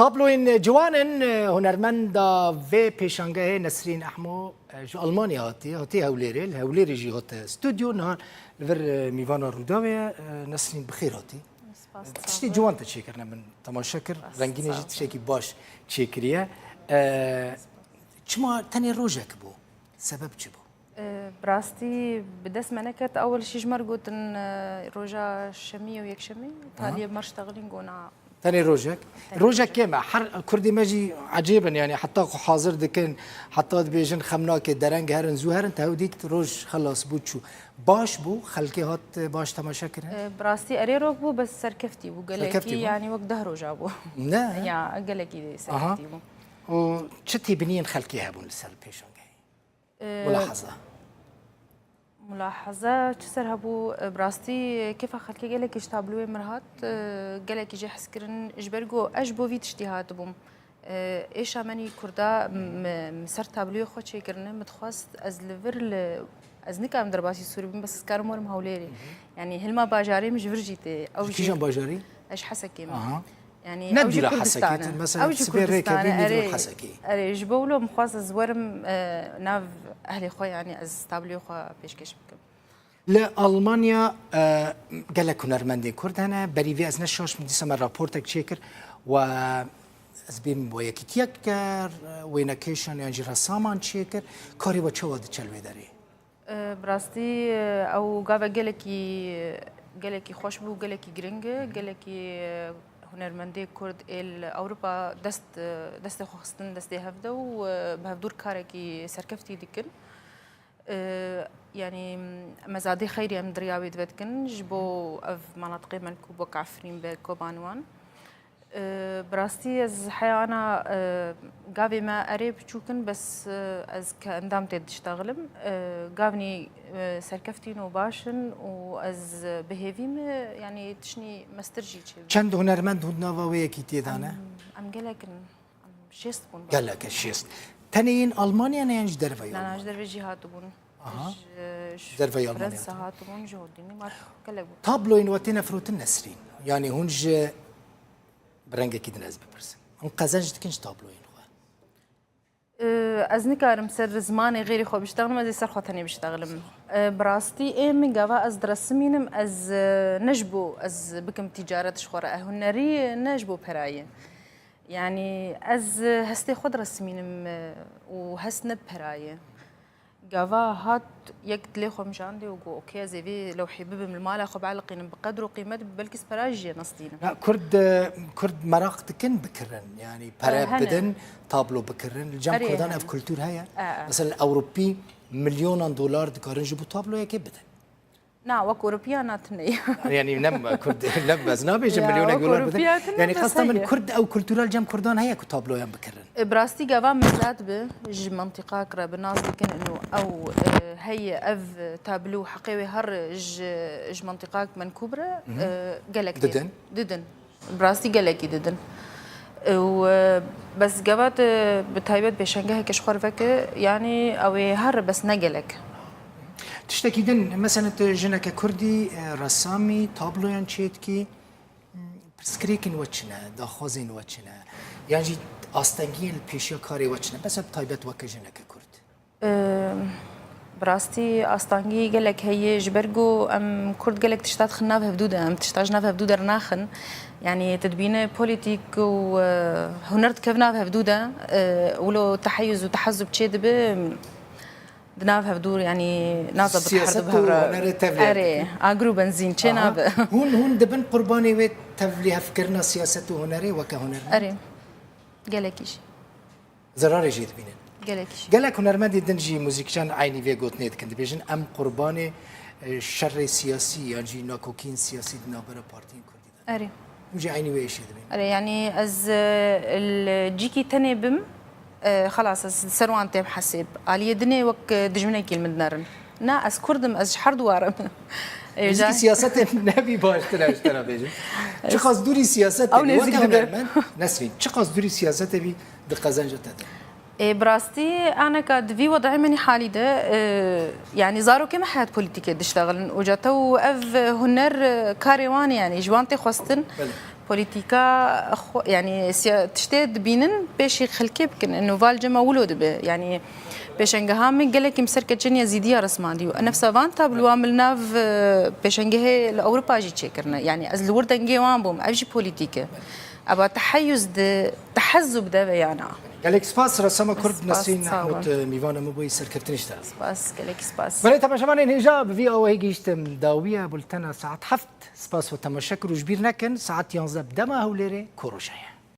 طابلوين جوانن هنرمندا في بيشانغه نسرين احمو جو المانيا هاتي هوليري جي هات استوديو نهار لفر ميفانا روداوي نسرين بخير هاتي تشتي جوان تشكرنا من تماشاكر رنگين جي تشكي باش تشكريه چما تاني روجك بو سبب چه بو براستي بدس منكت اول شي جمر قلت ان روجا شمية ويك شمي تالي مرشتغلين قونا ثاني روجك كما حر كردي ماجي عجيبا يعني حتى حاضر دكن حتى بيجن خمناك درنگ هرن زوهرن تهوديك روج خلاص بوتشو باش بو خلكي هات باش تماشا كرن براستي اري روك بو بس سركفتي بو قالكي يعني وقت دهرو جابو لا يا قالكي سركفتي بو و شتي بنين خلكي هبون لسال بيشون ملاحظة تسر هبو براستي كيف خلكي قالك اشتابلوه مرهات قالك يجي حسكرن اجبرقو اجبو فيت اجتهاد بوم ايش اماني كردا مسر تابلوه خو تشيكرن متخواست از ليفر از نكام درباسي سوري بس كارمور مهوليري يعني هلما باجاري مش فرجيتي او كيجان باجاري ايش حسكي يعني ندي لا حسكي مثلا سبيري كابين ندي حسكي اري جبولو مخواص زورم ناف اهلي خويا يعني از تابلو خو بيشكش بكم لا المانيا قال لك هنرمندي كرد انا بريفي از نشاش من ديسما رابورتك تشيكر و از بيم ويكيتيكر وينكيشن يعني رسامان تشيكر كاري وتشود تشلوي داري براستي او قاعد قالكي خوش بو قالكي جرينج قالكي هنرمندي كرد اوروبا دست خوستن دست هفده وبهفدور كاركي سركفتي ديكن يعني مزادي خيري من درياوي دبتكن جبو اف مناطق منكوب وكعفرين بكوبانوان براستي از حيانا قابي ما قريب تشوكن بس از كاندام تشتغلم قابني سركفتين وباشن واز بهيفيم يعني تشني مسترجي چند هنرمند هدنا و یکی تیدانه ام قالك شيست بون قالك شيست تنين المانيا نينج درفي لا ناش درفي جهات بون درفي المانيا فرنسا هاتون جودني ما قالك طابلو ان وتنا فروت النسرين يعني هونج برنگه کی دناز بپرسن اون قزنج دکنج تابلوین خو از نکارم سر زمان غیری خو بشتغلم از سر خاطنی بشتغلم براستي ام قوا از درسمینم از نجبو از بكم تجارة شخورة هنري نجبو براي يعني از هستي خود رسمینم وهسنب براي قوا هات يك دلي خو مش عندي وقو اوكي زي لو حبيب من المال اخو بعلقين بقدر وقيمته ببلكس براجي نصدينا لا كرد مراق تكن بكرن يعني برا بدن طابلو بكرن الجام كردان في كولتور هيا مثلا الاوروبي مليون دولار دكارن جبو طابلو يك بدن نا وك اوروبياناتني يعني نم كرد نم زنابي مليون دولار بدن يعني خاصه من كرد او كولتورال جام كردان هيا كطابلو يم بكرن براستي قوا مزاد بج منطقه قرب الناس لكن انه او هي اف تابلو حقيوي هر ج منطقه منكوبره قالك ددن براستي قالك ددن وبس قوات بتايبت بشنجه كشخور فك يعني او هر بس نقلك تشتكيدن مثلا جنك كردي رسامي تابلو يعني تشيتكي سكريكن وچنا داخوزين وچنا يعني استنگی پیشیا کاری وچنه بس بتایبت وکجنه که کرد براستي استانجي قالك هي جبرجو ام كرد قالك تشتات خنا في حدوده ام تشتاجنا في حدوده رناخن يعني تدبينه بوليتيك وهنرد كفنا في حدوده ولو تحيز وتحزب تشيدب دنا في حدود يعني ناظر بحرد بهرا اري اغرو بنزين تشينا هون دبن قرباني ويت تفلي فكرنا سياسته هنري وكهنر اري قالكيش زرار يجي بينن قالكيش قالك هنرمندي دنجي موزيكشان عيني في قوتنيت كنت بيجن ام قرباني الشر السياسي يعني ناكوكين سياسي دنابرا بارتين كردي اري مجي عيني ويش بين اري يعني از الجيكي تاني بم خلاص سروان تيم حسب علي دني وك دجمنا كيل من نارن نا از كردم از حرد وارم جيكي سياسة نبي باش ترى بيجن چه خاص دوری سیاست او نزیک نسرین چه خاص دوری سیاست بی دقزنجه تده براستي انا كاد في وضعي ماني حالي ده يعني زارو كما حياه بوليتيكيه تشتغل وجاتو اف هنر كاريوان يعني جوانتي خواستن بوليتيكا يعني تشتاد بينن باش يخلكي بكن انه فالجما ولود به يعني بيشنجها من قال لك مسركه جنيا زيديه رسماندي نفس فانتا بالوامل ناف بيشنجه لاوروبا جي تشكرنا يعني از الوردنجي وان بوم ابجي بوليتيكا ابا تحيز تحزب ده يعني قال لك سباس رسام كرد نسرين احمد ميفانا مبوي سركبتنشتا سباس قال لك سباس بله تماشامان هجاب في او هيجيشت مداويه بولتنا ساعات حفت سباس وتمشكر وجبير نكن ساعات ينزب دما هوليري كوروشايا